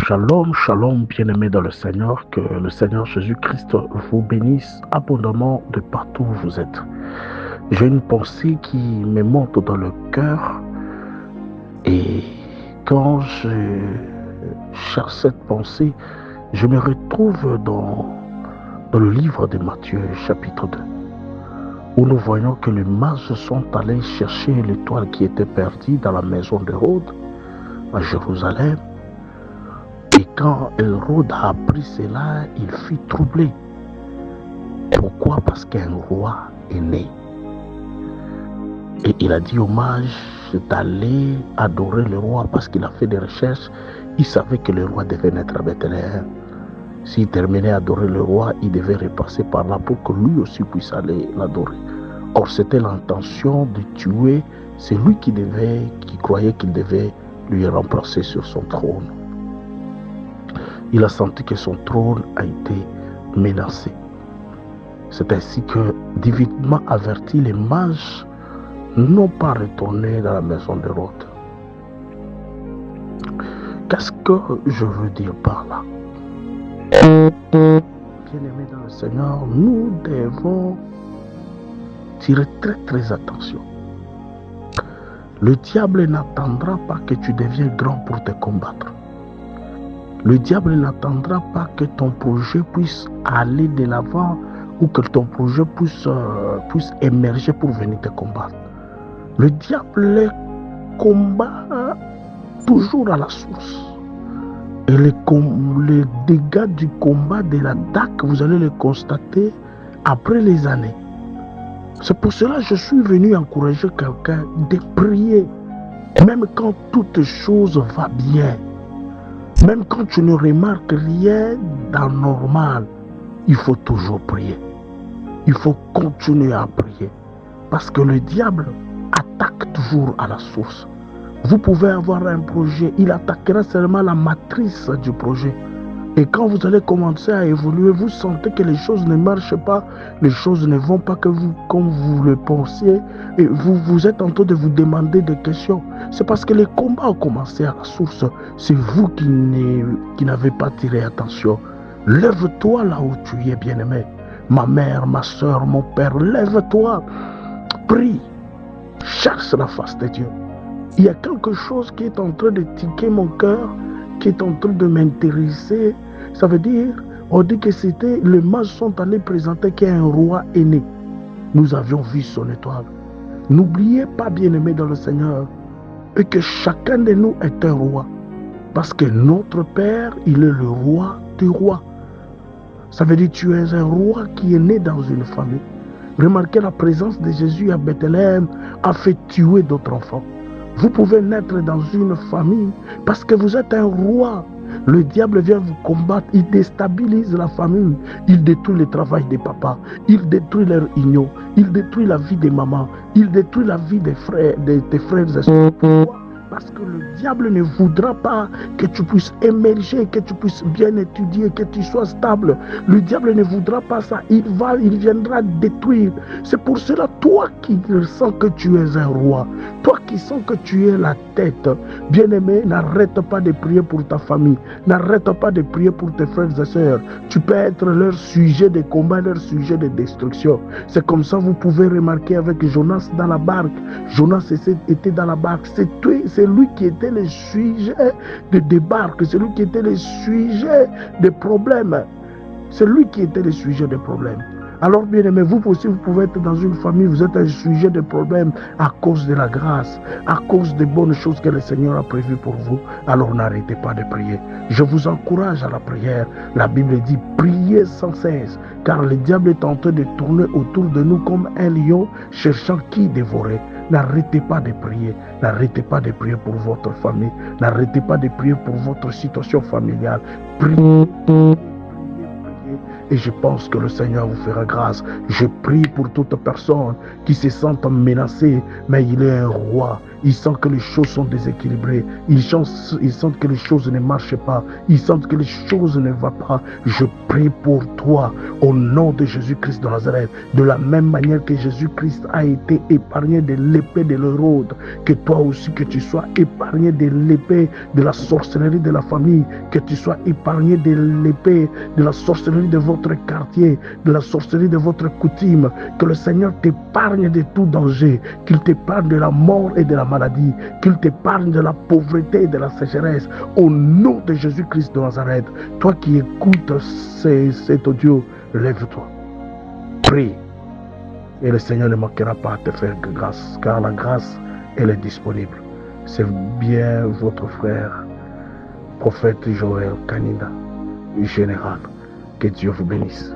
Shalom, shalom, bien-aimés dans le Seigneur, que le Seigneur Jésus-Christ vous bénisse abondamment de partout où vous êtes. J'ai une pensée qui me monte dans le cœur et quand je cherche cette pensée, je me retrouve dans le livre de Matthieu, chapitre 2, où nous voyons que les mages sont allés chercher l'étoile qui était perdue dans la maison d'Hérode à Jérusalem. Et quand Hérode a appris cela, il fut troublé. Pourquoi? Parce qu'un roi est né. Et il a dit aux mages d'aller adorer le roi parce qu'il a fait des recherches. Il savait que le roi devait naître à Bethléem. S'il terminait à adorer le roi, il devait repasser par là pour que lui aussi puisse aller l'adorer. Or, c'était l'intention de tuer celui qui croyait qu'il devait lui remplacer sur son trône. Il a senti que son trône a été menacé. C'est ainsi que, divinement avertis, les mages n'ont pas retourné dans la maison d'Hérode. Qu'est-ce que je veux dire par là? Bien-aimés dans le Seigneur, nous devons tirer très attention. Le diable n'attendra pas que tu deviennes grand pour te combattre. Le diable n'attendra pas que ton projet puisse aller de l'avant ou que ton projet puisse émerger pour venir te combattre. Le diable combat toujours à la source. Et les dégâts du combat, de l'attaque, vous allez les constater après les années. C'est pour cela que je suis venu encourager quelqu'un de prier, même quand toute chose va bien. Même quand tu ne remarques rien d'anormal, il faut toujours prier. Il faut continuer à prier. Parce que le diable attaque toujours à la source. Vous pouvez avoir un projet, il attaquera seulement la matrice du projet. Et quand vous allez commencer à évoluer, vous sentez que les choses ne marchent pas, les choses ne vont pas comme vous le pensiez, et vous êtes en train de vous demander des questions. C'est parce que les combats ont commencé à la source. C'est vous qui n'avez pas tiré attention. Lève-toi là où tu es, bien-aimé. Ma mère, ma soeur, mon père, lève-toi. Prie. Cherche la face de Dieu. Il y a quelque chose qui est en train de tiquer mon cœur, qui est en train de m'intéresser. Ça veut dire, on dit que les mages sont allés présenter qu'un roi est né. Nous avions vu son étoile. N'oubliez pas, bien-aimés dans le Seigneur, et que chacun de nous est un roi. Parce que notre Père, il est le roi du roi. Ça veut dire que tu es un roi qui est né dans une famille. Remarquez, la présence de Jésus à Bethléem a fait tuer d'autres enfants. Vous pouvez naître dans une famille parce que vous êtes un roi. Le diable vient vous combattre, il déstabilise la famille, il détruit le travail des papas, il détruit leur union, il détruit la vie des mamans, il détruit la vie des frères, de tes frères et sœurs. Pourquoi? Parce que le diable ne voudra pas que tu puisses émerger, que tu puisses bien étudier, que tu sois stable. Le diable ne voudra pas ça. Il viendra détruire. C'est pour cela, toi qui sens que tu es un roi, toi qui sens que tu es la tête, bien-aimé, n'arrête pas de prier pour ta famille. N'arrête pas de prier pour tes frères et sœurs. Tu peux être leur sujet de combat, leur sujet de destruction. C'est comme ça, vous pouvez remarquer avec Jonas dans la barque. Jonas était dans la barque. C'est lui qui était le sujet de débarque, c'est lui qui était le sujet des problèmes. C'est lui qui était le sujet des problèmes. Alors bien aimé, vous aussi, vous pouvez être dans une famille, vous êtes un sujet de problèmes à cause de la grâce, à cause des bonnes choses que le Seigneur a prévues pour vous. Alors n'arrêtez pas de prier. Je vous encourage à la prière. La Bible dit, priez sans cesse, car le diable est en train de tourner autour de nous comme un lion, cherchant qui dévorer. N'arrêtez pas de prier. N'arrêtez pas de prier pour votre famille. N'arrêtez pas de prier pour votre situation familiale. Priez. Et je pense que le Seigneur vous fera grâce. Je prie pour toute personne qui se sente menacée, mais il est un roi. Ils sentent que les choses sont déséquilibrées. Ils sentent que les choses ne marchent pas. Ils sentent que les choses ne vont pas. Je prie pour toi au nom de Jésus-Christ de Nazareth. De la même manière que Jésus-Christ a été épargné de l'épée de l'Hérode, que toi aussi que tu sois épargné de l'épée de la sorcellerie de la famille, que tu sois épargné de l'épée de la sorcellerie de votre quartier, de la sorcellerie de votre coutume, que le Seigneur t'épargne de tout danger, qu'il t'épargne de la mort et de la maladie, qu'il t'épargne de la pauvreté et de la sécheresse, au nom de Jésus-Christ de Nazareth. Toi qui écoutes cet audio, lève-toi, prie, et le Seigneur ne manquera pas à te faire grâce, car la grâce, elle est disponible. C'est bien votre frère, prophète Joël Kanina, général. Que Dieu vous bénisse.